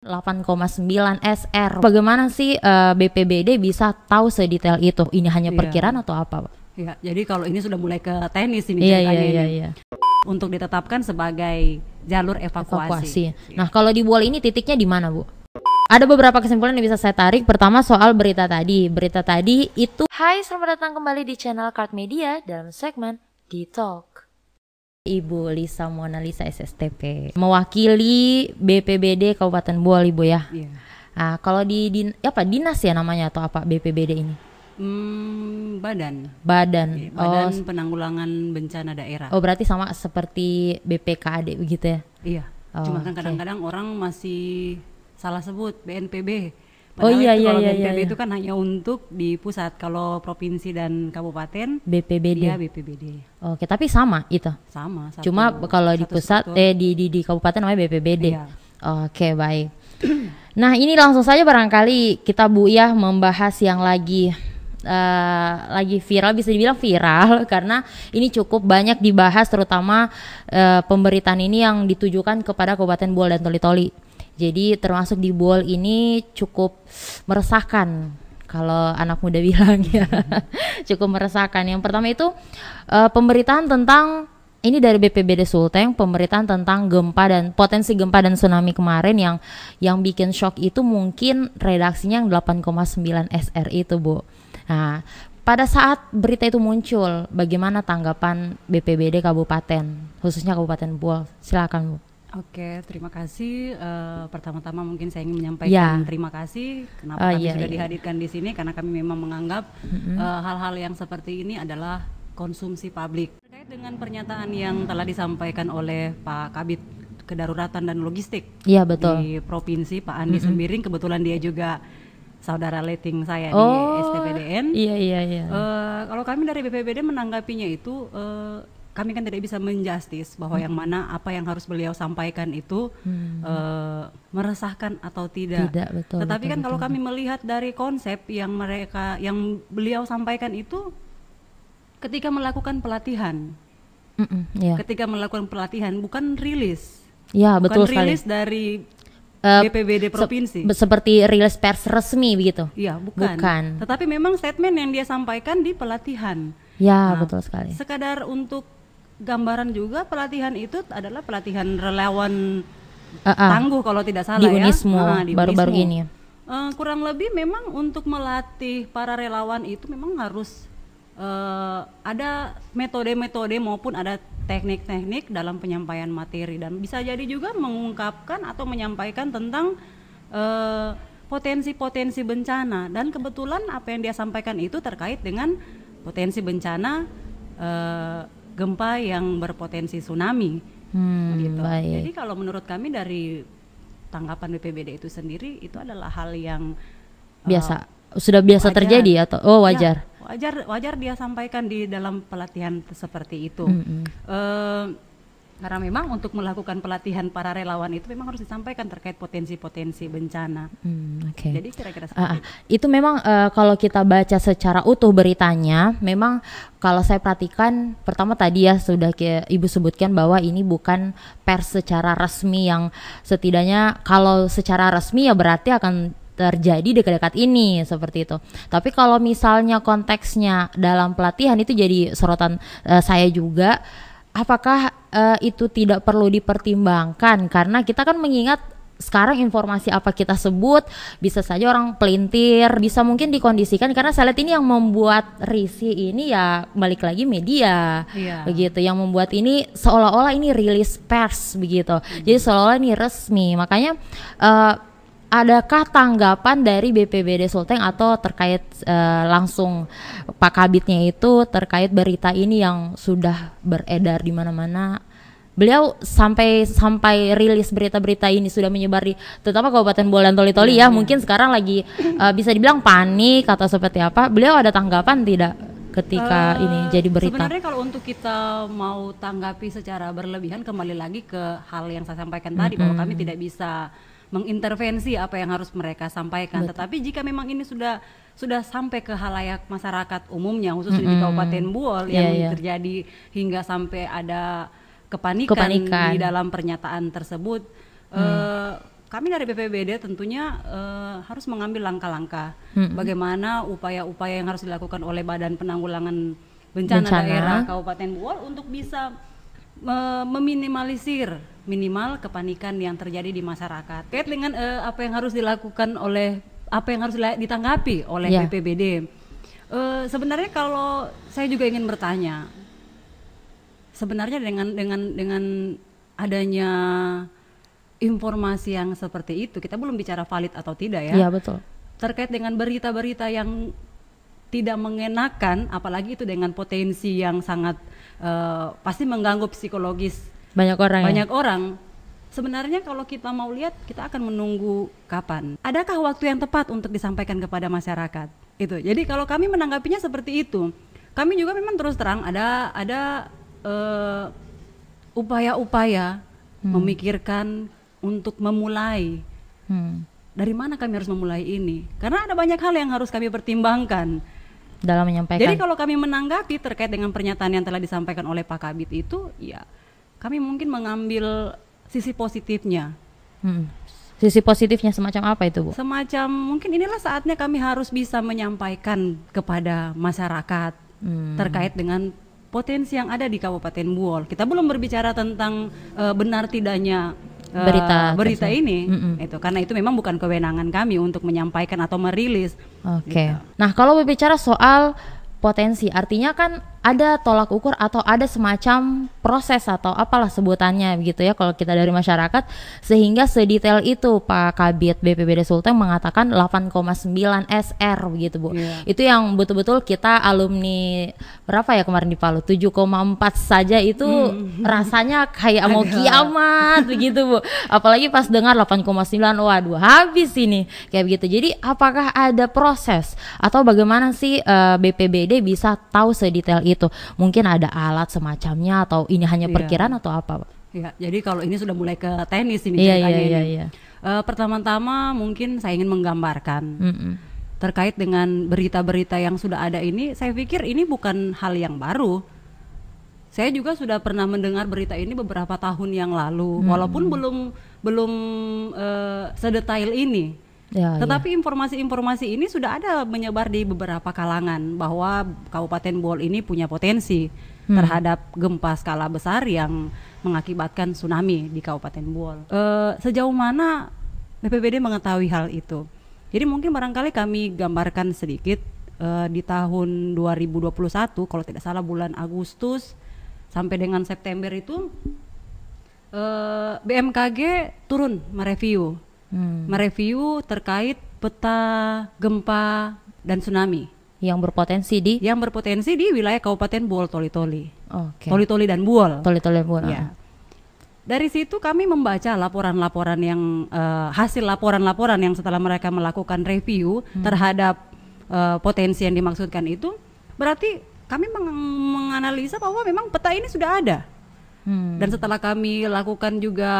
8,9 SR. Bagaimana sih BPBD bisa tahu sedetail itu? Ini hanya perkiraan atau apa, Pak? Ya, jadi kalau ini sudah mulai ke teknis ini Iya, ceritanya iya, ini. iya. Untuk ditetapkan sebagai jalur evakuasi. Nah, kalau di Buol ini titiknya di mana, Bu? Ada beberapa kesimpulan yang bisa saya tarik. Pertama soal berita tadi. Berita tadi itu. Hai, selamat datang kembali di channel Card Media dalam segmen Di-Talk. Ibu Lisa Mona Lisa SSTP mewakili BPBD Kabupaten Buol, Ibu ya. Iya. Nah, kalau di dinas ya namanya atau apa BPBD ini? Badan Penanggulangan Bencana Daerah. Oh, berarti sama seperti BPKAD begitu ya? Iya. Cuma kan kadang-kadang orang masih salah sebut BNPB. Padahal kalau BNPB itu kan hanya untuk di pusat. Kalau provinsi dan kabupaten BPBD. Iya, BPBD. Oke, tapi sama itu. Sama. Cuma kalau di pusat di kabupaten namanya BPBD. Iya. Oke, baik. Nah, ini langsung saja barangkali kita Bu ya membahas yang lagi viral, bisa dibilang viral karena ini cukup banyak dibahas, terutama pemberitaan ini yang ditujukan kepada Kabupaten Buol dan Toli-Toli. Jadi termasuk di Buol ini cukup meresahkan kalau anak muda bilang ya. Cukup meresahkan. Yang pertama itu pemberitaan tentang ini dari BPBD Sulteng, pemberitaan tentang gempa dan potensi gempa dan tsunami kemarin yang bikin shock itu mungkin redaksinya yang 8,9 SR itu, Bu. Nah, pada saat berita itu muncul, bagaimana tanggapan BPBD Kabupaten, khususnya Kabupaten Buol? Silakan, Bu. Oke, terima kasih. Pertama-tama mungkin saya ingin menyampaikan terima kasih kenapa kami sudah dihadirkan di sini, karena kami memang menganggap hal-hal yang seperti ini adalah konsumsi publik. Terkait dengan pernyataan yang telah disampaikan oleh Pak Kabid Kedaruratan dan Logistik di Provinsi, Pak Andi Sembiring, kebetulan dia juga saudara letting saya di STPDN. Iya. Kalau kami dari BPBD menanggapinya itu, kami kan tidak bisa menjustis bahwa yang mana apa yang harus beliau sampaikan itu meresahkan atau tidak. Tetapi kan kalau kami melihat dari konsep yang beliau sampaikan itu ketika melakukan pelatihan. Ketika melakukan pelatihan, bukan rilis. Ya, betul sekali. Bukan rilis dari BPBD provinsi. Seperti rilis pers resmi begitu? Iya, bukan. Tetapi memang statement yang dia sampaikan di pelatihan. Ya, betul sekali. Sekadar untuk gambaran juga, pelatihan itu adalah pelatihan relawan tangguh kalau tidak salah di Unismo, baru-baru ini. Kurang lebih memang untuk melatih para relawan itu memang harus ada metode-metode maupun ada teknik-teknik dalam penyampaian materi, dan bisa jadi juga mengungkapkan atau menyampaikan tentang potensi-potensi bencana, dan kebetulan apa yang dia sampaikan itu terkait dengan potensi bencana gempa yang berpotensi tsunami gitu. Jadi kalau menurut kami dari tanggapan BPBD itu sendiri, itu adalah hal yang sudah biasa wajar terjadi atau wajar? Ya, wajar dia sampaikan di dalam pelatihan seperti itu. Karena memang untuk melakukan pelatihan para relawan itu memang harus disampaikan terkait potensi-potensi bencana. Jadi kira-kira seperti itu memang kalau kita baca secara utuh beritanya, memang kalau saya perhatikan, pertama tadi ya sudah Ibu sebutkan bahwa ini bukan pers secara resmi, yang setidaknya kalau secara resmi ya berarti akan terjadi dekat-dekat ini seperti itu. Tapi kalau misalnya konteksnya dalam pelatihan itu jadi sorotan saya juga. Apakah itu tidak perlu dipertimbangkan? Karena kita kan mengingat sekarang informasi apa kita sebut bisa saja orang pelintir, bisa mungkin dikondisikan, karena saya lihat ini yang membuat risih ini ya balik lagi media begitu, yang membuat ini seolah-olah ini rilis pers begitu. Jadi seolah-olah ini resmi. Makanya adakah tanggapan dari BPBD Sulteng atau terkait langsung Pak Kabitnya itu terkait berita ini yang sudah beredar di mana-mana? Beliau sampai rilis berita-berita ini sudah menyebar di terutama Kabupaten Buol dan Toli-Toli mungkin sekarang lagi bisa dibilang panik atau seperti apa. Beliau ada tanggapan tidak ketika ini jadi berita? Sebenarnya kalau untuk kita mau tanggapi secara berlebihan, kembali lagi ke hal yang saya sampaikan tadi, bahwa kami tidak bisa mengintervensi apa yang harus mereka sampaikan. Tetapi jika memang ini sudah sampai ke halayak masyarakat umumnya, khususnya di Kabupaten Buol yang terjadi hingga sampai ada kepanikan di dalam pernyataan tersebut, kami dari BPBD tentunya harus mengambil langkah-langkah bagaimana upaya-upaya yang harus dilakukan oleh Badan Penanggulangan Bencana Daerah Kabupaten Buol untuk bisa meminimalisir minimal kepanikan yang terjadi di masyarakat. Terkait dengan apa yang harus dilakukan oleh, apa yang harus ditanggapi oleh BPBD. Sebenarnya kalau saya juga ingin bertanya, sebenarnya dengan adanya informasi yang seperti itu, kita belum bicara valid atau tidak ya. Iya, betul. Terkait dengan berita-berita yang tidak mengenakan, apalagi itu dengan potensi yang sangat pasti mengganggu psikologis banyak orang. Sebenarnya kalau kita mau lihat, kita akan menunggu kapan. Adakah waktu yang tepat untuk disampaikan kepada masyarakat? Itu. Jadi kalau kami menanggapinya seperti itu, kami juga memang terus terang ada upaya-upaya memikirkan untuk memulai. Dari mana kami harus memulai ini? Karena ada banyak hal yang harus kami pertimbangkan dalam menyampaikan. Jadi kalau kami menanggapi terkait dengan pernyataan yang telah disampaikan oleh Pak Kabid itu, ya kami mungkin mengambil sisi positifnya. Sisi positifnya semacam apa itu, Bu? Semacam mungkin inilah saatnya kami harus bisa menyampaikan kepada masyarakat terkait dengan potensi yang ada di Kabupaten Buol. Kita belum berbicara tentang benar tidaknya berita ini, itu karena itu memang bukan kewenangan kami untuk menyampaikan atau merilis. Oke. Gitu. Nah, kalau berbicara soal potensi, artinya kan ada tolak ukur atau ada semacam proses atau apalah sebutannya begitu ya kalau kita dari masyarakat, sehingga sedetail itu Pak Kabid BPBD Sulteng mengatakan 8,9 SR begitu, Bu. Itu yang betul-betul kita alumni berapa ya kemarin di Palu 7,4 saja itu rasanya kayak mau kiamat begitu, Bu. Apalagi pas dengar 8,9, waduh habis ini kayak begitu. Jadi apakah ada proses atau bagaimana sih BPBD bisa tahu sedetail itu? Mungkin ada alat semacamnya atau ini hanya perkiraan atau apa, Pak? Ya, jadi kalau ini sudah mulai ke teknis ini ceritanya. Pertama-tama mungkin saya ingin menggambarkan terkait dengan berita-berita yang sudah ada ini. Saya pikir ini bukan hal yang baru. Saya juga sudah pernah mendengar berita ini beberapa tahun yang lalu, walaupun belum sedetail ini. Tetapi informasi-informasi ini sudah ada menyebar di beberapa kalangan bahwa Kabupaten Buol ini punya potensi terhadap gempa skala besar yang mengakibatkan tsunami di Kabupaten Buol. Sejauh mana BPBD mengetahui hal itu? Jadi mungkin barangkali kami gambarkan sedikit. Di tahun 2021 kalau tidak salah bulan Agustus sampai dengan September itu BMKG turun mereview terkait peta gempa dan tsunami yang berpotensi di wilayah Kabupaten Buol Toli-Toli. Toli-Toli dan Buol. Ya. Dari situ kami membaca laporan-laporan yang hasil laporan-laporan yang setelah mereka melakukan review terhadap potensi yang dimaksudkan itu, berarti kami menganalisa bahwa memang peta ini sudah ada. Dan setelah kami lakukan juga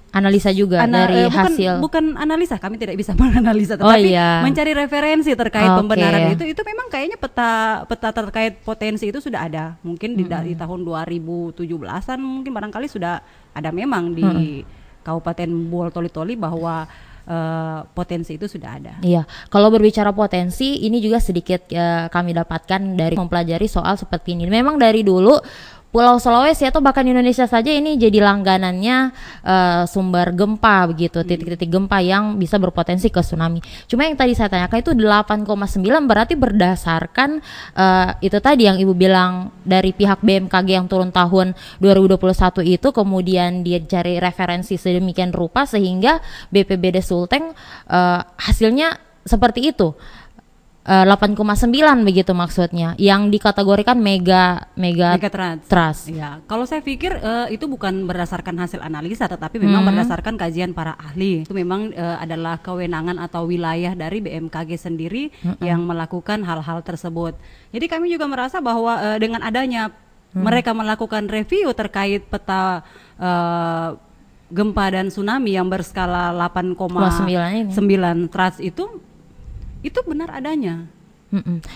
analisa juga dari hasil. Bukan analisa, kami tidak bisa menganalisa, tetapi mencari referensi terkait pembenaran itu memang kayaknya peta terkait potensi itu sudah ada. Mungkin di tahun 2017-an mungkin barangkali sudah ada memang di Kabupaten Buol Toli-Toli bahwa potensi itu sudah ada. Iya, kalau berbicara potensi ini juga sedikit kami dapatkan dari mempelajari soal seperti ini. Memang dari dulu Pulau Sulawesi atau bahkan Indonesia saja ini jadi langganannya sumber gempa begitu, titik-titik gempa yang bisa berpotensi ke tsunami. Cuma yang tadi saya tanyakan itu 8,9 berarti berdasarkan itu tadi yang Ibu bilang dari pihak BMKG yang turun tahun 2021 itu, kemudian dia cari referensi sedemikian rupa sehingga BPBD Sulteng hasilnya seperti itu. 8,9 begitu maksudnya, yang dikategorikan mega trust. Ya, kalau saya pikir itu bukan berdasarkan hasil analisa, tetapi memang berdasarkan kajian para ahli. Itu memang adalah kewenangan atau wilayah dari BMKG sendiri yang melakukan hal-hal tersebut. Jadi kami juga merasa bahwa dengan adanya mereka melakukan review terkait peta gempa dan tsunami yang berskala 8,9 trust itu benar adanya.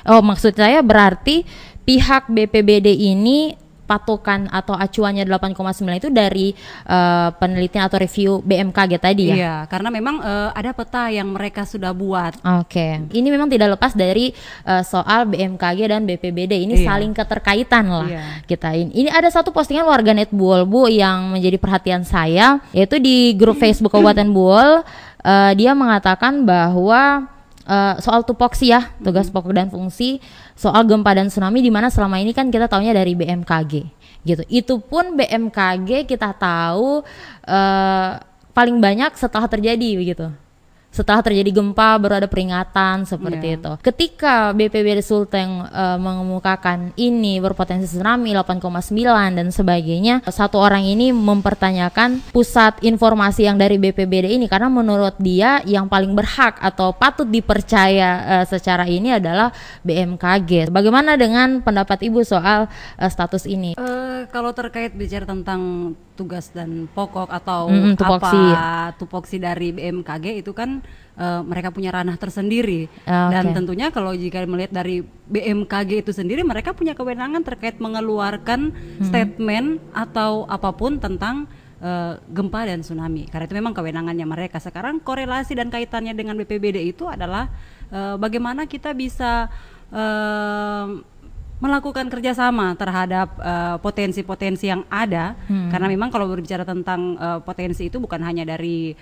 Oh, maksud saya berarti pihak BPBD ini patokan atau acuannya 8,9 itu dari penelitian atau review BMKG tadi ya? Iya, karena memang ada peta yang mereka sudah buat. Oke. Ini memang tidak lepas dari soal BMKG dan BPBD. Ini saling keterkaitan lah kita ini. Ini ada satu postingan warganet Buol Bu yang menjadi perhatian saya, yaitu di grup Facebook Kabupaten Buol. Dia mengatakan bahwa soal tupoksi ya, tugas pokok dan fungsi, soal gempa dan tsunami, di mana selama ini kan kita taunya dari BMKG gitu. Itu pun BMKG kita tahu paling banyak setelah terjadi begitu. Setelah terjadi gempa baru ada peringatan seperti itu. Ketika BPBD Sulteng mengemukakan ini berpotensi tsunami 8,9 dan sebagainya, satu orang ini mempertanyakan pusat informasi yang dari BPBD ini, karena menurut dia yang paling berhak atau patut dipercaya secara ini adalah BMKG. Bagaimana dengan pendapat Ibu soal status ini? Kalau terkait bicara tentang tugas dan pokok atau tupoksi dari BMKG itu kan mereka punya ranah tersendiri dan tentunya kalau jika melihat dari BMKG itu sendiri, mereka punya kewenangan terkait mengeluarkan statement atau apapun tentang gempa dan tsunami, karena itu memang kewenangannya mereka. Sekarang korelasi dan kaitannya dengan BPBD itu adalah bagaimana kita bisa melakukan kerjasama terhadap potensi-potensi yang ada, karena memang kalau berbicara tentang potensi itu bukan hanya dari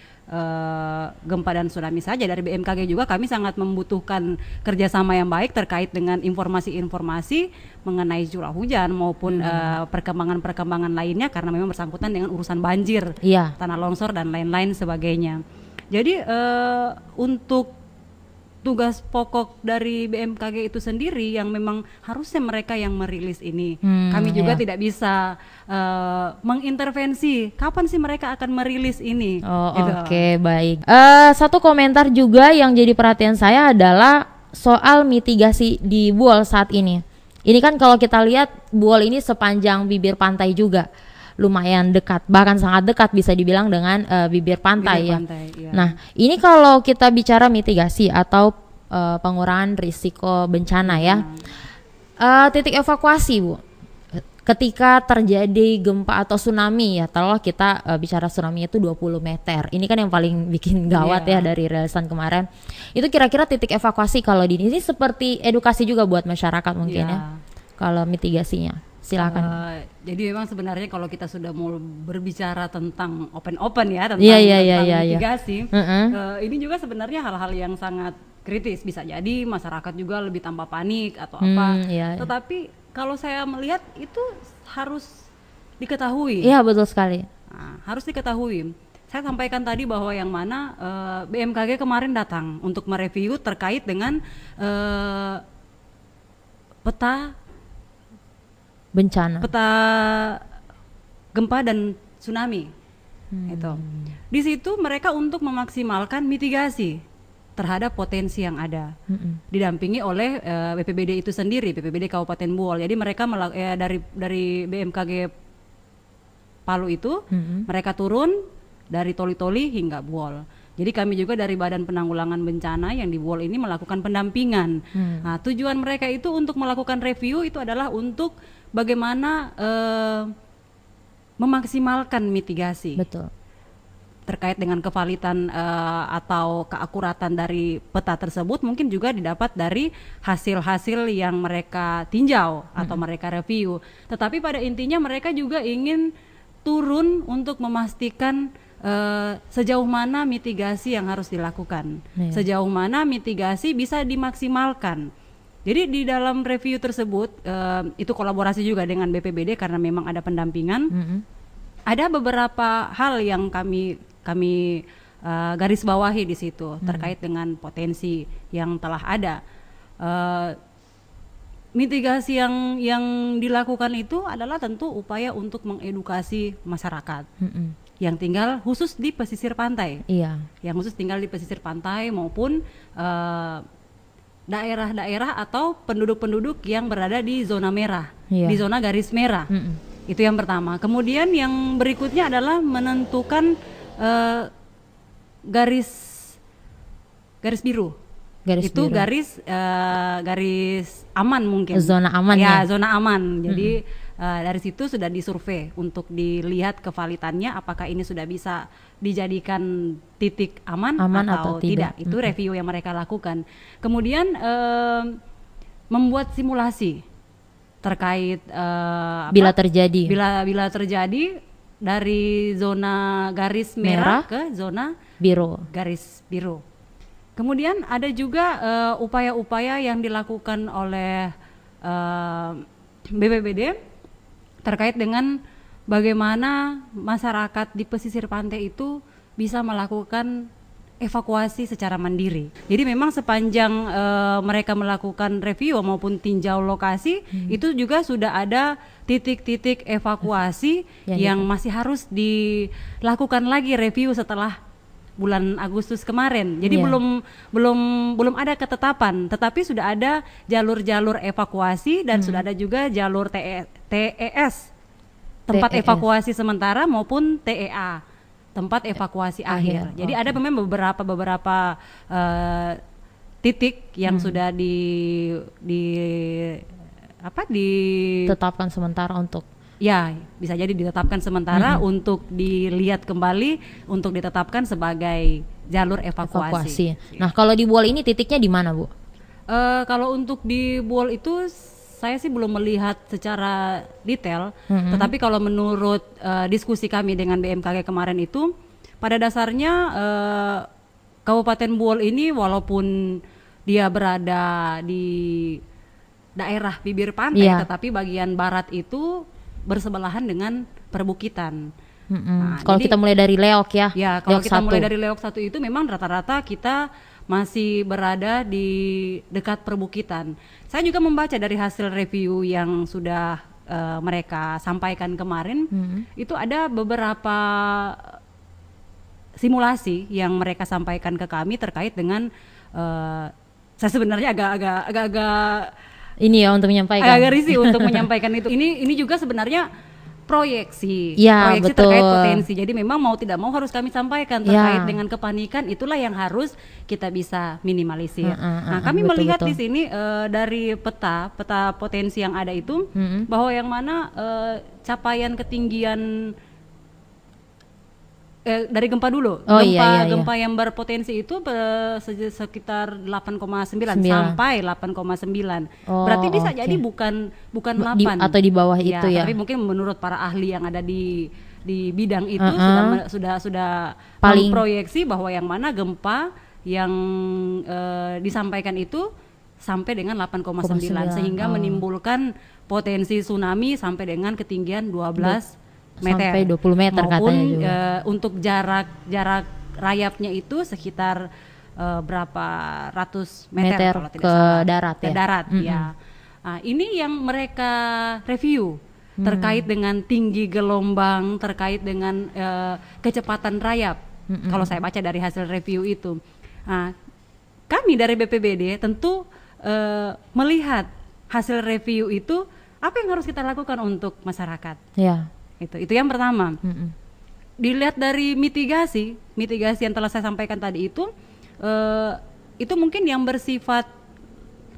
gempa dan tsunami saja, dari BMKG juga kami sangat membutuhkan kerjasama yang baik terkait dengan informasi-informasi mengenai curah hujan maupun perkembangan-perkembangan lainnya, karena memang bersangkutan dengan urusan banjir, tanah longsor dan lain-lain sebagainya. Jadi untuk tugas pokok dari BMKG itu sendiri yang memang harusnya mereka yang merilis ini. Kami juga tidak bisa mengintervensi kapan sih mereka akan merilis ini. Gitu. Oke, baik. Satu komentar juga yang jadi perhatian saya adalah soal mitigasi di Buol saat ini. Ini kan kalau kita lihat Buol ini sepanjang bibir pantai juga, lumayan dekat, bahkan sangat dekat bisa dibilang dengan bibir pantai ya. Iya. Nah, ini kalau kita bicara mitigasi atau pengurangan risiko bencana ya, titik evakuasi Bu, ketika terjadi gempa atau tsunami ya, taruhlah kita bicara tsunami itu 20 meter, ini kan yang paling bikin gawat ya dari rilisan kemarin. Itu kira-kira titik evakuasi kalau di ini seperti edukasi juga buat masyarakat mungkin ya, kalau mitigasinya. Silakan. Jadi memang sebenarnya kalau kita sudah mau berbicara tentang open ya, tentang mitigasi, ini juga sebenarnya hal-hal yang sangat kritis. Bisa jadi masyarakat juga lebih tambah panik atau apa. Tetapi kalau saya melihat itu harus diketahui. Iya, betul sekali. Nah, harus diketahui. Saya sampaikan tadi bahwa yang mana BMKG kemarin datang untuk mereview terkait dengan peta gempa dan tsunami. Itu di situ mereka untuk memaksimalkan mitigasi terhadap potensi yang ada, didampingi oleh BPBD itu sendiri, BPBD Kabupaten Buol. Jadi mereka dari BMKG Palu itu mereka turun dari Toli-Toli hingga Buol. Jadi kami juga dari Badan Penanggulangan Bencana yang di Buol ini melakukan pendampingan. Nah, tujuan mereka itu untuk melakukan review itu adalah untuk bagaimana memaksimalkan mitigasi. Betul. Terkait dengan kevalitan atau keakuratan dari peta tersebut mungkin juga didapat dari hasil-hasil yang mereka tinjau atau mereka review. Tetapi pada intinya mereka juga ingin turun untuk memastikan sejauh mana mitigasi yang harus dilakukan, sejauh mana mitigasi bisa dimaksimalkan. Jadi di dalam review tersebut itu kolaborasi juga dengan BPBD karena memang ada pendampingan. Ada beberapa hal yang kami garis bawahi di situ terkait dengan potensi yang telah ada. Mitigasi yang dilakukan itu adalah tentu upaya untuk mengedukasi masyarakat yang tinggal khusus di pesisir pantai, yang khusus tinggal di pesisir pantai maupun daerah-daerah atau penduduk-penduduk yang berada di zona merah, di zona garis merah. Itu yang pertama. Kemudian yang berikutnya adalah menentukan garis biru. Itu biru. Garis aman mungkin. Zona aman ya. Zona aman. Jadi dari situ sudah disurvei untuk dilihat kevalitannya apakah ini sudah bisa dijadikan titik aman atau tidak. Itu review yang mereka lakukan. Kemudian membuat simulasi terkait bila terjadi dari zona garis merah ke zona garis biru. Kemudian ada juga upaya-upaya yang dilakukan oleh BPBD terkait dengan bagaimana masyarakat di pesisir pantai itu bisa melakukan evakuasi secara mandiri. Jadi memang sepanjang mereka melakukan review maupun tinjau lokasi, itu juga sudah ada titik-titik evakuasi yang masih harus dilakukan lagi review setelah bulan Agustus kemarin. Jadi belum ada ketetapan, tetapi sudah ada jalur-jalur evakuasi dan sudah ada juga jalur TES, tempat evakuasi sementara, maupun TEA, tempat evakuasi akhir. Jadi ada memang beberapa titik yang sudah ditetapkan sementara untuk bisa jadi ditetapkan sementara untuk dilihat kembali untuk ditetapkan sebagai jalur evakuasi. Nah, kalau di Buol ini titiknya di mana, Bu? Kalau untuk di Buol itu saya sih belum melihat secara detail, tetapi kalau menurut diskusi kami dengan BMKG kemarin itu, pada dasarnya Kabupaten Buol ini walaupun dia berada di daerah bibir pantai, tetapi bagian barat itu bersebelahan dengan perbukitan. Nah, kalau kita mulai dari Leok kalau kita mulai dari Leok 1 itu memang rata-rata kita masih berada di dekat perbukitan. Saya juga membaca dari hasil review yang sudah mereka sampaikan kemarin, itu ada beberapa simulasi yang mereka sampaikan ke kami terkait dengan saya sebenarnya agak ini ya untuk menyampaikan. Agak risih untuk menyampaikan itu. Ini juga sebenarnya proyeksi betul. Terkait potensi. Jadi memang mau tidak mau harus kami sampaikan terkait dengan kepanikan, itulah yang harus kita bisa minimalisir. Nah, kami melihat di sini dari peta potensi yang ada itu bahwa yang mana capaian ketinggian dari gempa dulu. Gempa yang berpotensi itu sekitar 8,9 sampai 8,9. Berarti bisa jadi bukan 8 atau di bawah itu ya. Tapi mungkin menurut para ahli yang ada di bidang itu sudah paling memproyeksi bahwa yang mana gempa yang disampaikan itu sampai dengan 8,9 sehingga menimbulkan potensi tsunami sampai dengan ketinggian 12 meter sampai 20 meter maupun katanya juga. Untuk jarak rayapnya itu sekitar berapa ratus meter kalau tidak ke salah, darat ke darat ya. Nah, ini yang mereka review terkait dengan tinggi gelombang, terkait dengan kecepatan rayap. Kalau saya baca dari hasil review itu, nah, kami dari BPBD tentu melihat hasil review itu, apa yang harus kita lakukan untuk masyarakat. Itu yang pertama. Dilihat dari mitigasi yang telah saya sampaikan tadi itu mungkin yang bersifat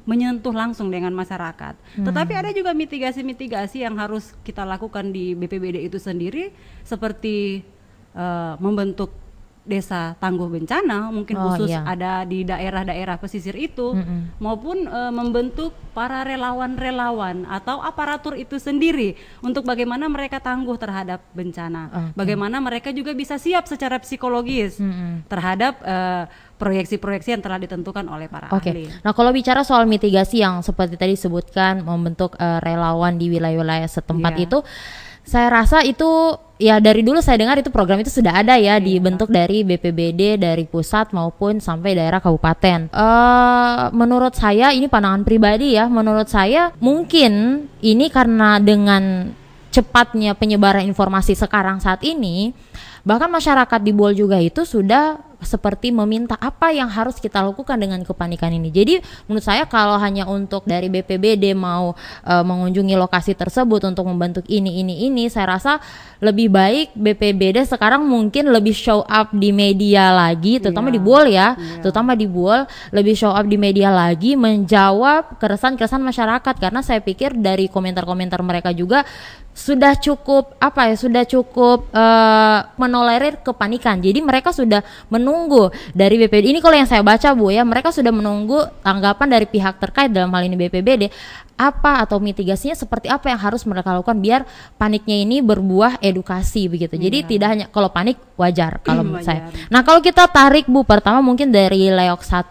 menyentuh langsung dengan masyarakat. Tetapi ada juga mitigasi yang harus kita lakukan di BPBD itu sendiri, seperti membentuk desa tangguh bencana, mungkin khusus ada di daerah-daerah pesisir itu, maupun membentuk para relawan-relawan atau aparatur itu sendiri untuk bagaimana mereka tangguh terhadap bencana, bagaimana mereka juga bisa siap secara psikologis terhadap proyeksi-proyeksi yang telah ditentukan oleh para ahli. Nah, kalau bicara soal mitigasi yang seperti tadi disebutkan, membentuk relawan di wilayah-wilayah setempat itu, saya rasa itu ya dari dulu saya dengar itu program itu sudah ada ya, dibentuk dari BPBD, dari pusat maupun sampai daerah kabupaten. Menurut saya, ini pandangan pribadi ya, menurut saya mungkin ini karena dengan cepatnya penyebaran informasi sekarang saat ini, bahkan masyarakat di Buol juga itu sudah seperti meminta apa yang harus kita lakukan dengan kepanikan ini. Jadi menurut saya kalau hanya untuk dari BPBD mau mengunjungi lokasi tersebut untuk membentuk ini, saya rasa lebih baik BPBD sekarang mungkin lebih show up di media lagi, terutama di BUL ya, terutama di BUL lebih show up di media lagi, menjawab keresahan-keresahan masyarakat, karena saya pikir dari komentar-komentar mereka juga sudah cukup menolerir kepanikan. Jadi mereka sudah menunggu dari BPBD ini, kalau yang saya baca Bu ya, mereka sudah menunggu tanggapan dari pihak terkait, dalam hal ini BPBD, apa atau mitigasinya seperti apa yang harus mereka lakukan biar paniknya ini berbuah edukasi begitu. Jadi tidak hanya kalau panik wajar kalau menurut saya. Nah, kalau kita tarik Bu, pertama mungkin dari Leok 1.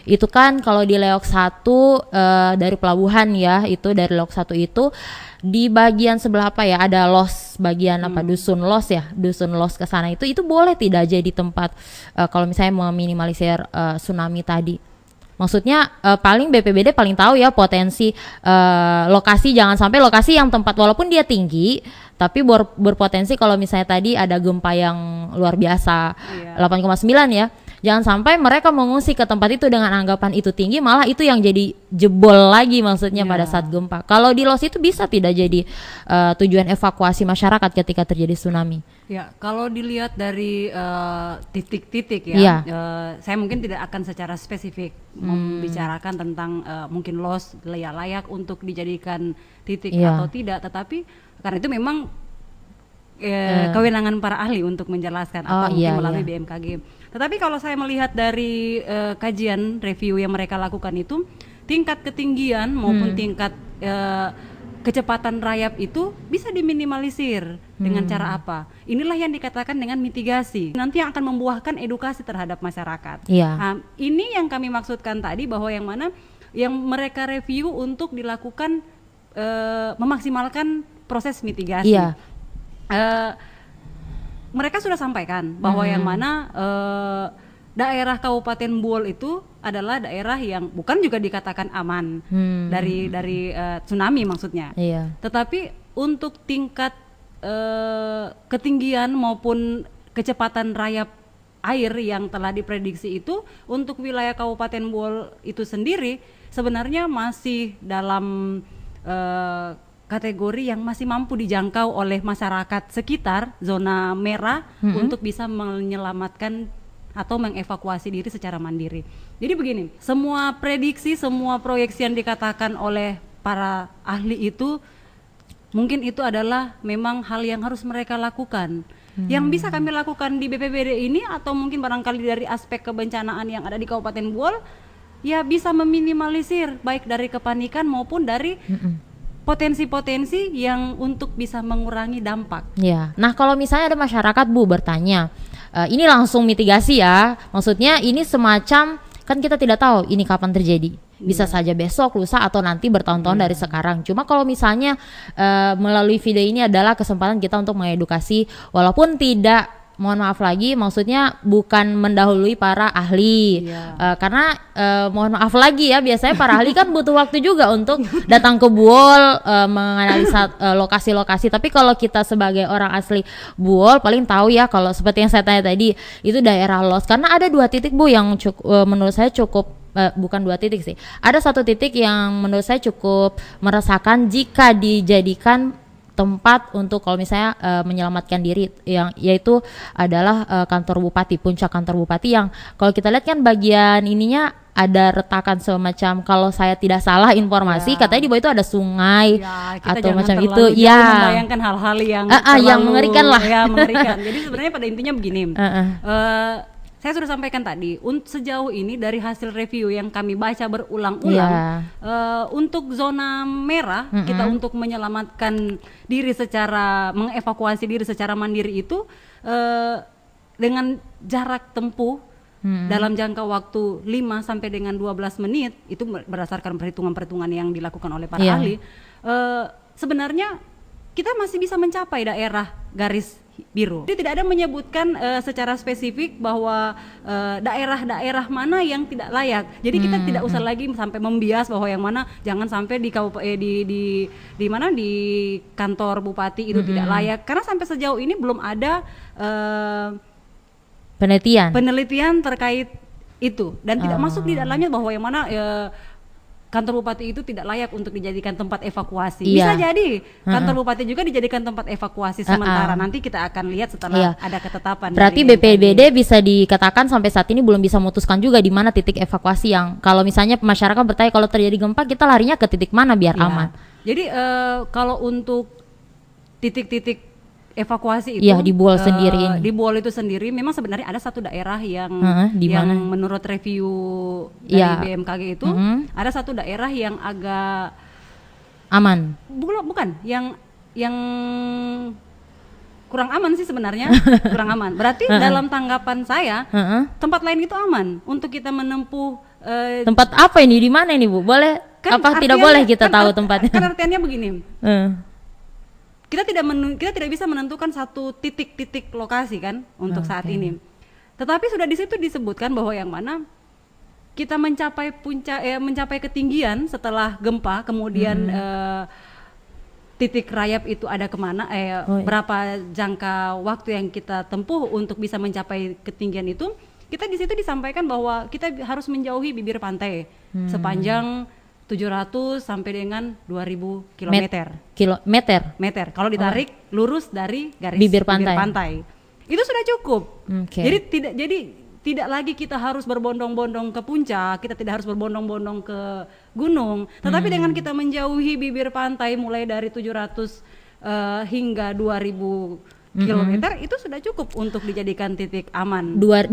Itu kan kalau di Leok 1 dari pelabuhan ya, itu dari Leok 1 itu di bagian sebelah apa ya, ada los, bagian apa, dusun los ya, dusun los ke sana itu boleh tidak jadi tempat kalau misalnya meminimalisir tsunami tadi. Maksudnya paling BPBD paling tahu ya potensi lokasi, jangan sampai lokasi yang tempat walaupun dia tinggi tapi berpotensi kalau misalnya tadi ada gempa yang luar biasa 8,9 ya. Jangan sampai mereka mengungsi ke tempat itu dengan anggapan itu tinggi, malah itu yang jadi jebol lagi maksudnya pada saat gempa. Kalau di los itu bisa tidak jadi tujuan evakuasi masyarakat ketika terjadi tsunami. Ya, kalau dilihat dari titik-titik ya, saya mungkin tidak akan secara spesifik membicarakan tentang mungkin los layak untuk dijadikan titik atau tidak, tetapi karena itu memang kewenangan para ahli untuk menjelaskan atau mungkin melalui BMKG. Tetapi kalau saya melihat dari kajian review yang mereka lakukan itu, tingkat ketinggian maupun tingkat kecepatan rayap itu bisa diminimalisir dengan cara apa? Inilah yang dikatakan dengan mitigasi. Nanti yang akan membuahkan edukasi terhadap masyarakat. Nah, ini yang kami maksudkan tadi, bahwa yang mana yang mereka review untuk dilakukan memaksimalkan proses mitigasi. Mereka sudah sampaikan bahwa yang mana daerah Kabupaten BUL itu adalah daerah yang bukan juga dikatakan aman dari tsunami maksudnya. Tetapi untuk tingkat ketinggian maupun kecepatan rayap air yang telah diprediksi itu untuk wilayah Kabupaten BUL itu sendiri sebenarnya masih dalam kategori yang masih mampu dijangkau oleh masyarakat sekitar zona merah untuk bisa menyelamatkan atau mengevakuasi diri secara mandiri. Jadi begini, semua prediksi, semua proyeksi yang dikatakan oleh para ahli itu mungkin itu adalah memang hal yang harus mereka lakukan. Yang bisa kami lakukan di BPBD ini atau mungkin barangkali dari aspek kebencanaan yang ada di Kabupaten BUL, ya bisa meminimalisir baik dari kepanikan maupun dari potensi-potensi yang untuk bisa mengurangi dampak. Nah kalau misalnya ada masyarakat Bu bertanya, ini langsung mitigasi ya, maksudnya ini semacam, kan kita tidak tahu ini kapan terjadi, bisa saja besok, lusa, atau nanti bertahun-tahun dari sekarang. Cuma kalau misalnya melalui video ini adalah kesempatan kita untuk mengedukasi, walaupun tidak, mohon maaf lagi, maksudnya bukan mendahului para ahli, karena mohon maaf lagi ya, biasanya para ahli kan butuh waktu juga untuk datang ke BUL menganalisa lokasi-lokasi. Tapi kalau kita sebagai orang asli BUL paling tahu ya, kalau seperti yang saya tanya tadi itu daerah los, karena ada 2 titik Bu yang menurut saya cukup bukan 2 titik sih, ada 1 titik yang menurut saya cukup meresahkan jika dijadikan tempat untuk kalau misalnya menyelamatkan diri, yang yaitu adalah kantor bupati, puncak kantor bupati, yang kalau kita lihat kan bagian ininya ada retakan semacam, kalau saya tidak salah informasi katanya di bawah itu ada sungai atau macam itu membayangkan hal-hal yang yang mengerikan lah. Mengerikan. Jadi sebenarnya pada intinya begini, saya sudah sampaikan tadi, sejauh ini dari hasil review yang kami baca berulang-ulang, untuk zona merah, kita untuk menyelamatkan diri secara, mengevakuasi diri secara mandiri itu dengan jarak tempuh dalam jangka waktu 5 sampai dengan 12 menit, itu berdasarkan perhitungan-perhitungan yang dilakukan oleh para ahli, sebenarnya kita masih bisa mencapai daerah garis biru. Jadi tidak ada menyebutkan secara spesifik bahwa daerah-daerah mana yang tidak layak. Jadi kita tidak usah lagi sampai membias bahwa yang mana jangan sampai di mana di kantor bupati itu tidak layak, karena sampai sejauh ini belum ada penelitian terkait itu dan tidak masuk di dalamnya bahwa yang mana kantor bupati itu tidak layak untuk dijadikan tempat evakuasi. Bisa jadi kantor bupati juga dijadikan tempat evakuasi sementara. Nanti kita akan lihat setelah ada ketetapan. Berarti BPBD bisa dikatakan sampai saat ini belum bisa memutuskan juga di mana titik evakuasi yang kalau misalnya masyarakat bertanya kalau terjadi gempa kita larinya ke titik mana biar aman. Jadi kalau untuk titik-titik evakuasi itu di Buol sendiri ini. Di Buol itu sendiri memang sebenarnya ada satu daerah yang menurut review dari BMKG itu ada satu daerah yang agak aman. Bukan, yang kurang aman sih sebenarnya. Kurang aman. Berarti dalam tanggapan saya tempat lain itu aman untuk kita menempuh tempat apa ini, di mana ini Bu? Boleh apa tidak boleh kita tahu tempatnya? Kan artinya begini. Kita tidak bisa menentukan satu titik lokasi kan untuk saat ini. Tetapi sudah di situ disebutkan bahwa yang mana kita mencapai mencapai ketinggian setelah gempa, kemudian titik rayap itu ada kemana, berapa jangka waktu yang kita tempuh untuk bisa mencapai ketinggian itu. Kita di situ disampaikan bahwa kita harus menjauhi bibir pantai sepanjang 700 sampai dengan 2000 kilometer. Meter. Kalau ditarik lurus dari garis bibir pantai. Itu sudah cukup. Jadi tidak lagi kita harus berbondong-bondong ke puncak, kita tidak harus berbondong-bondong ke gunung, tetapi dengan kita menjauhi bibir pantai mulai dari 700 hingga 2000 kilometer itu sudah cukup untuk dijadikan titik aman. 2000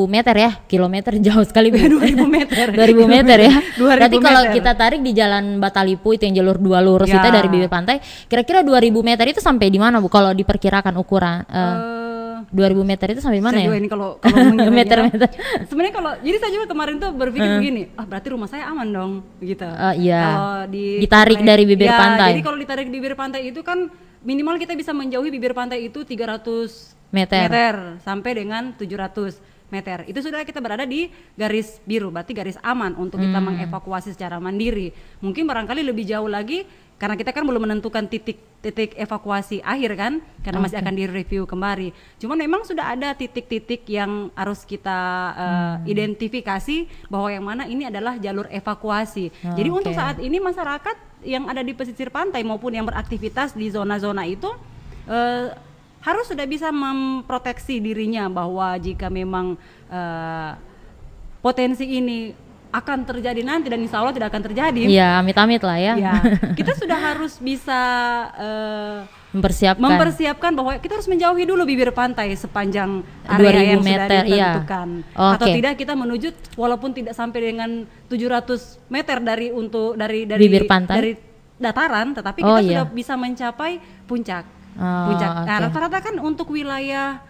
meter ya, kilometer jauh sekali. 2000 meter. 2000 meter ya. Berarti kalau kita tarik di Jalan Batalipu itu yang jalur 2 lurus itu dari bibir pantai, kira-kira 2000 meter itu sampai di mana Bu? Kalau diperkirakan ukuran 2000 meter itu sampai mana ya? Ini kalau meter. Sebenarnya kalau jadi saya juga kemarin tuh berpikir begini, berarti rumah saya aman dong, gitu. Kalau ditarik dari bibir pantai. Jadi kalau ditarik di bibir pantai itu kan minimal kita bisa menjauhi bibir pantai itu 300 meter sampai dengan 700 meter. Itu sudah kita berada di garis biru, berarti garis aman untuk kita mengevakuasi secara mandiri. Mungkin barangkali lebih jauh lagi karena kita kan belum menentukan titik evakuasi akhir kan, karena masih akan direview kembali. Cuman memang sudah ada titik-titik yang harus kita identifikasi bahwa yang mana ini adalah jalur evakuasi. Jadi untuk saat ini masyarakat yang ada di pesisir pantai maupun yang beraktivitas di zona-zona itu harus sudah bisa memproteksi dirinya bahwa jika memang potensi ini akan terjadi nanti dan insya Allah tidak akan terjadi. Iya, amit-amit lah ya. Kita sudah harus bisa mempersiapkan bahwa kita harus menjauhi dulu bibir pantai sepanjang area yang sudah ditentukan. Atau tidak kita menuju walaupun tidak sampai dengan 700 meter dari bibir pantai, dari dataran, tetapi kita sudah bisa mencapai puncak. Nah, rata-rata kan untuk wilayah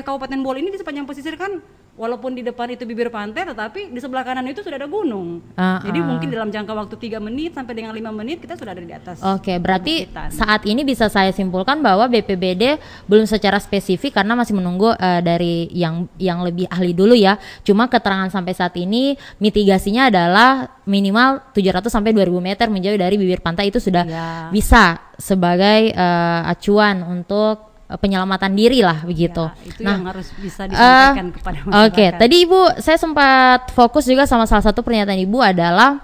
Kabupaten Bol ini di sepanjang pesisir kan walaupun di depan itu bibir pantai, tetapi di sebelah kanan itu sudah ada gunung. Jadi mungkin dalam jangka waktu 3 menit sampai dengan 5 menit kita sudah ada di atas. Berarti saat ini bisa saya simpulkan bahwa BPBD belum secara spesifik karena masih menunggu dari yang lebih ahli dulu ya. Cuma keterangan sampai saat ini mitigasinya adalah minimal 700 sampai 2000 meter menjauh dari bibir pantai itu sudah bisa sebagai acuan untuk penyelamatan diri lah begitu. Itu yang harus bisa disampaikan kepada masyarakat. Tadi Ibu saya sempat fokus juga sama salah satu pernyataan Ibu adalah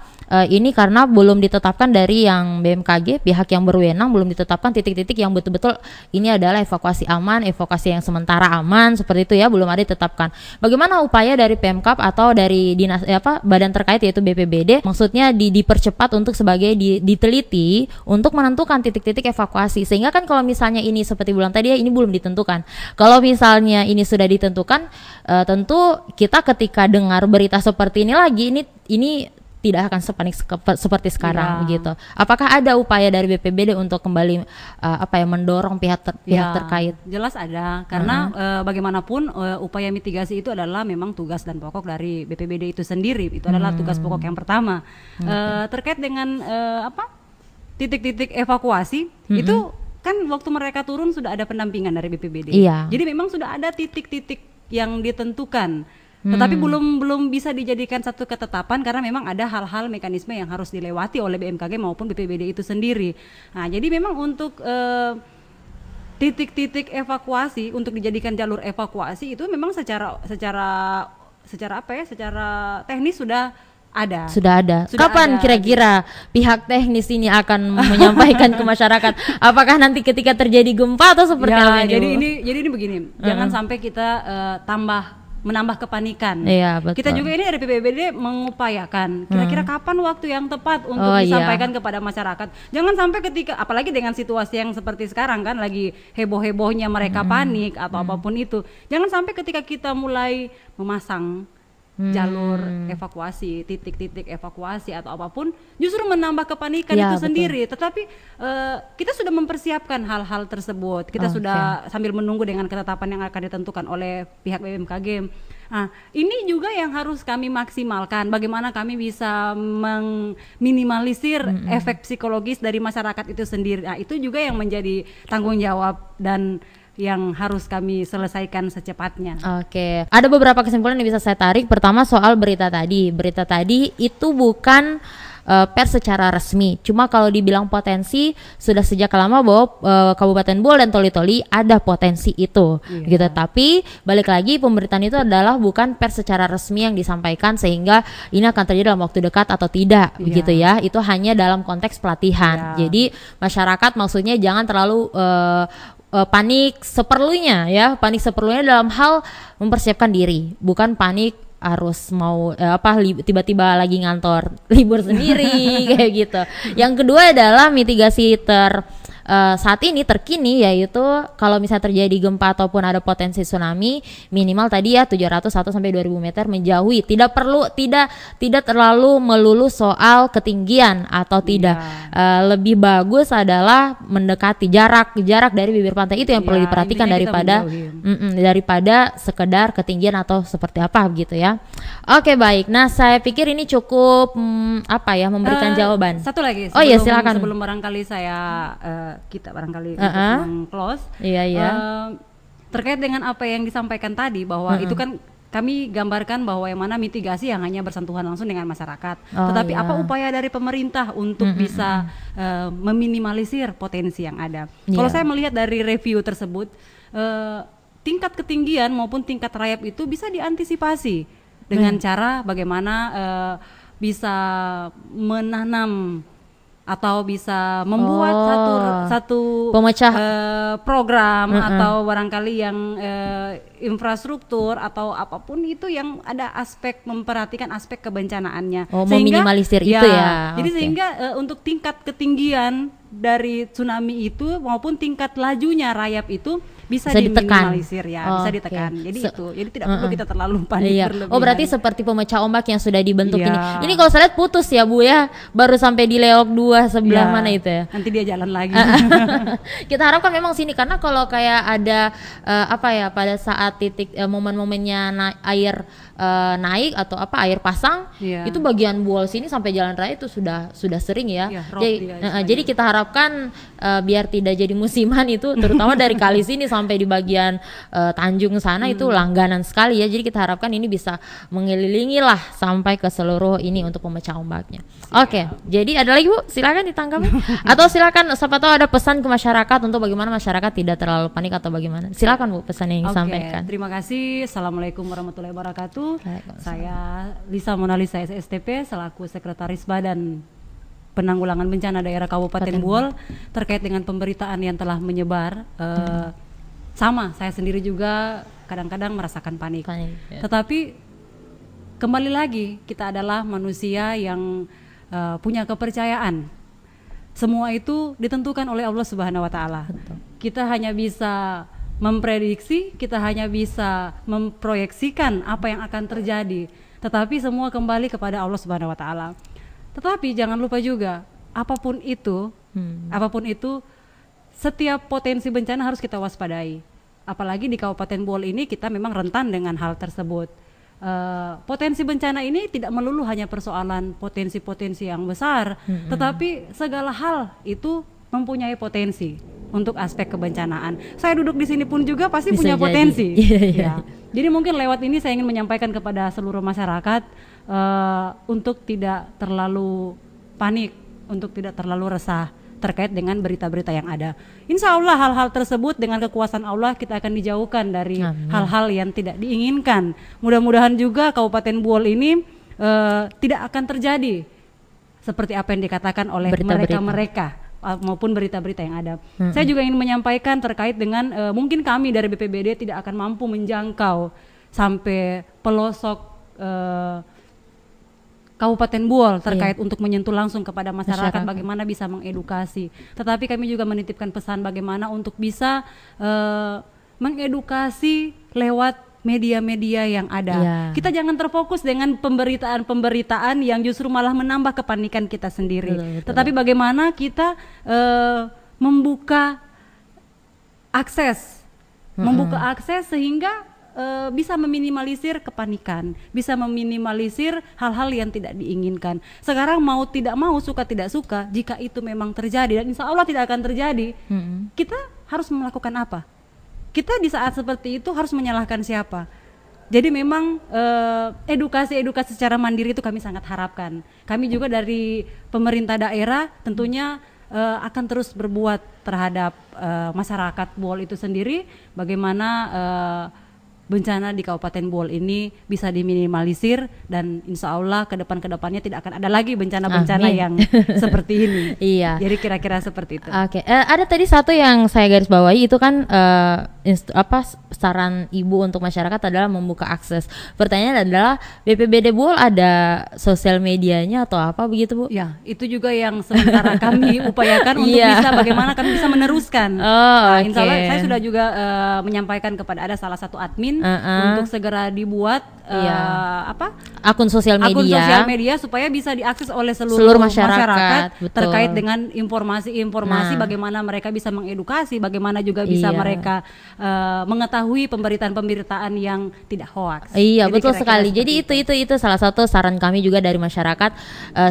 ini karena belum ditetapkan dari yang BMKG, pihak yang berwenang belum ditetapkan titik-titik yang betul-betul ini adalah evakuasi aman, evakuasi yang sementara aman seperti itu ya, belum ada ditetapkan. Bagaimana upaya dari Pemkab atau dari dinas badan terkait yaitu BPBD, maksudnya dipercepat untuk sebagai diteliti untuk menentukan titik-titik evakuasi, sehingga kan kalau misalnya ini seperti bilang tadi ya, ini belum ditentukan. Kalau misalnya ini sudah ditentukan, tentu kita ketika dengar berita seperti ini lagi, ini tidak akan sepanik seperti sekarang begitu. Apakah ada upaya dari BPBD untuk kembali mendorong pihak terkait? Jelas ada, karena bagaimanapun upaya mitigasi itu adalah memang tugas dan pokok dari BPBD itu sendiri. Itu adalah tugas pokok yang pertama. Terkait dengan titik-titik evakuasi itu kan waktu mereka turun sudah ada pendampingan dari BPBD. Jadi memang sudah ada titik-titik yang ditentukan. Tetapi belum bisa dijadikan satu ketetapan karena memang ada hal-hal mekanisme yang harus dilewati oleh BMKG maupun BPBD itu sendiri. Nah, jadi memang untuk titik-titik evakuasi untuk dijadikan jalur evakuasi itu memang secara teknis sudah ada. Kapan kira-kira pihak teknis ini akan menyampaikan ke masyarakat? Apakah nanti ketika terjadi gempa atau seperti apa ini? Jadi ini begini, jangan sampai kita menambah kepanikan. Iya, betul. Kita juga ini dari BPBD mengupayakan kira-kira kapan waktu yang tepat untuk disampaikan kepada masyarakat. Jangan sampai ketika, apalagi dengan situasi yang seperti sekarang kan, lagi heboh-hebohnya mereka panik atau apapun itu. Jangan sampai ketika kita mulai memasang jalur evakuasi, titik-titik evakuasi atau apapun, justru menambah kepanikan itu sendiri. Tetapi kita sudah mempersiapkan hal-hal tersebut. Kita sudah sambil menunggu dengan ketetapan yang akan ditentukan oleh pihak BMKG. Nah, ini juga yang harus kami maksimalkan. Bagaimana kami bisa meminimalisir efek psikologis dari masyarakat itu sendiri. Nah, itu juga yang menjadi tanggung jawab dan yang harus kami selesaikan secepatnya. Oke, ada beberapa kesimpulan yang bisa saya tarik. Pertama soal berita tadi. Berita tadi itu bukan pers secara resmi. Cuma kalau dibilang potensi, sudah sejak lama bahwa Kabupaten Buol dan Toli-Toli ada potensi itu, gitu. Tapi balik lagi, pemberitaan itu adalah bukan pers secara resmi yang disampaikan sehingga ini akan terjadi dalam waktu dekat atau tidak, begitu ya. Itu hanya dalam konteks pelatihan. Jadi masyarakat maksudnya jangan terlalu panik seperlunya ya, panik seperlunya dalam hal mempersiapkan diri, bukan panik harus mau tiba-tiba lagi ngantor libur sendiri kayak gitu. Yang kedua adalah mitigasi saat ini terkini, yaitu kalau misalnya terjadi gempa ataupun ada potensi tsunami, minimal tadi ya 701 sampai 2000 meter menjauhi. Tidak terlalu melulu soal ketinggian atau tidak. Lebih bagus adalah mendekati jarak dari bibir pantai itu yang perlu diperhatikan daripada sekedar ketinggian atau seperti apa gitu ya. Oke, baik. Nah, saya pikir ini cukup memberikan jawaban. Satu lagi. Silakan. Sebelum barangkali kita barangkali untuk meng-close. Terkait dengan apa yang disampaikan tadi bahwa itu kan kami gambarkan bahwa yang mana mitigasi yang hanya bersentuhan langsung dengan masyarakat. Tetapi apa upaya dari pemerintah untuk bisa meminimalisir potensi yang ada. Kalau saya melihat dari review tersebut, tingkat ketinggian maupun tingkat rayap itu bisa diantisipasi dengan cara bagaimana bisa menanam atau bisa membuat satu pemecah program atau barangkali yang infrastruktur atau apapun itu yang ada aspek memperhatikan aspek kebencanaannya, sehingga meminimalisir itu ya. Jadi sehingga untuk tingkat ketinggian dari tsunami itu maupun tingkat lajunya rayap itu bisa diminimalisir bisa ditekan. Jadi jadi tidak perlu kita terlalu panik berlebihan. Berarti seperti pemecah ombak yang sudah dibentuk ini. Ini kalau saya lihat putus ya Bu ya, baru sampai di Leok 2 sebelah mana itu ya. Nanti dia jalan lagi. Kita harapkan memang sini, karena kalau kayak ada pada saat titik momen-momennya air naik atau air pasang, itu bagian Buol sini sampai jalan raya itu sudah sering ya. Jadi kita harapkan biar tidak jadi musiman itu, terutama dari kali sini sampai di bagian Tanjung sana itu langganan sekali ya. Jadi kita harapkan ini bisa mengelilingi lah sampai ke seluruh ini untuk pemecah ombaknya. Oke, jadi ada lagi Bu, silakan ditanggapi. Atau silakan, siapa tahu ada pesan ke masyarakat untuk bagaimana masyarakat tidak terlalu panik atau bagaimana. Silakan Bu, pesan yang disampaikan. Terima kasih. Assalamualaikum warahmatullahi wabarakatuh. Saya Lisa Monalisa SSTP selaku Sekretaris Badan Penanggulangan Bencana Daerah Kabupaten Buol. Terkait dengan pemberitaan yang telah menyebar, sama saya sendiri juga kadang-kadang merasakan panik. Tetapi kembali lagi, kita adalah manusia yang punya kepercayaan. Semua itu ditentukan oleh Allah Subhanahu wa Ta'ala. Kita hanya bisa memprediksi, kita hanya bisa memproyeksikan apa yang akan terjadi, tetapi semua kembali kepada Allah Subhanahu wa Ta'ala. Tetapi jangan lupa juga, apapun itu, setiap potensi bencana harus kita waspadai. Apalagi di Kabupaten Buol ini kita memang rentan dengan hal tersebut. Potensi bencana ini tidak melulu hanya persoalan potensi-potensi yang besar, tetapi segala hal itu mempunyai potensi untuk aspek kebencanaan. Saya duduk di sini pun juga pasti punya potensi. Jadi mungkin lewat ini saya ingin menyampaikan kepada seluruh masyarakat untuk tidak terlalu panik, untuk tidak terlalu resah, terkait dengan berita-berita yang ada. Insya Allah hal-hal tersebut dengan kekuasaan Allah kita akan dijauhkan dari hal-hal yang tidak diinginkan. Mudah-mudahan juga Kabupaten Buol ini tidak akan terjadi seperti apa yang dikatakan oleh mereka maupun berita-berita yang ada. Saya juga ingin menyampaikan terkait dengan mungkin kami dari BPBD tidak akan mampu menjangkau sampai pelosok Kabupaten Buol terkait untuk menyentuh langsung kepada masyarakat bagaimana bisa mengedukasi. Tetapi kami juga menitipkan pesan bagaimana untuk bisa mengedukasi lewat media-media yang ada. Kita jangan terfokus dengan pemberitaan-pemberitaan yang justru malah menambah kepanikan kita sendiri. Betul. Tetapi bagaimana kita membuka akses sehingga bisa meminimalisir kepanikan, bisa meminimalisir hal-hal yang tidak diinginkan. Sekarang mau tidak mau, suka tidak suka, jika itu memang terjadi dan insya Allah tidak akan terjadi, kita harus melakukan apa? Kita di saat seperti itu harus menyalahkan siapa? Jadi memang edukasi secara mandiri itu kami sangat harapkan. Kami juga dari pemerintah daerah tentunya akan terus berbuat terhadap masyarakat Buol itu sendiri. Bagaimana bencana di Kabupaten Buol ini bisa diminimalisir dan insya Allah kedepannya tidak akan ada lagi bencana-bencana yang seperti ini. Iya. Jadi kira-kira seperti itu. Oke. Ada tadi satu yang saya garis bawahi itu kan saran ibu untuk masyarakat adalah membuka akses. Pertanyaan adalah BPBD Buol ada sosial medianya atau apa begitu Bu? Ya, itu juga yang sementara kami upayakan untuk bisa bagaimana kami bisa meneruskan. Insya Allah saya sudah juga menyampaikan kepada ada salah satu admin untuk segera dibuat akun sosial media supaya bisa diakses oleh seluruh masyarakat terkait dengan informasi bagaimana mereka bisa mengedukasi, bagaimana juga bisa mereka mengetahui pemberitaan yang tidak hoaks. Iya, jadi betul sekali. Jadi itu salah satu saran kami juga dari masyarakat,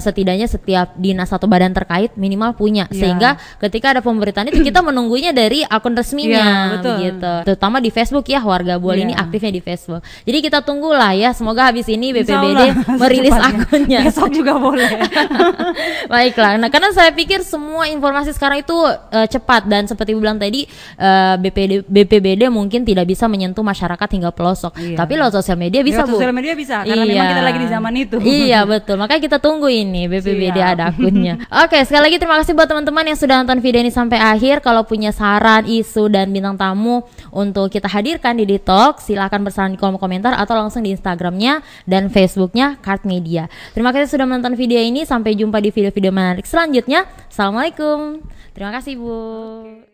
setidaknya setiap dinas atau badan terkait minimal punya, sehingga ketika ada pemberitaan itu kita menunggunya dari akun resminya, gitu. Terutama di Facebook ya, warga Buol ini aktifnya di Facebook. Jadi kita tunggulah ya, semoga habis ini BPBD merilis akunnya. Besok juga boleh. Baiklah. Nah, karena saya pikir semua informasi sekarang itu cepat dan seperti bilang tadi BPBD mungkin tidak bisa menyentuh masyarakat hingga pelosok. Tapi lewat sosial media bisa, Bu. Sosial media bisa karena memang kita lagi di zaman itu. Iya, betul. Makanya kita tunggu ini BPBD ada akunnya. Oke, sekali lagi terima kasih buat teman-teman yang sudah nonton video ini sampai akhir. Kalau punya saran, isu dan bintang tamu untuk kita hadirkan di Talk, silahkan bersaran di kolom komentar atau langsung di Instagramnya dan Facebooknya Kart Media. Terima kasih sudah menonton video ini. Sampai jumpa di video-video menarik selanjutnya. Assalamualaikum. Terima kasih Bu.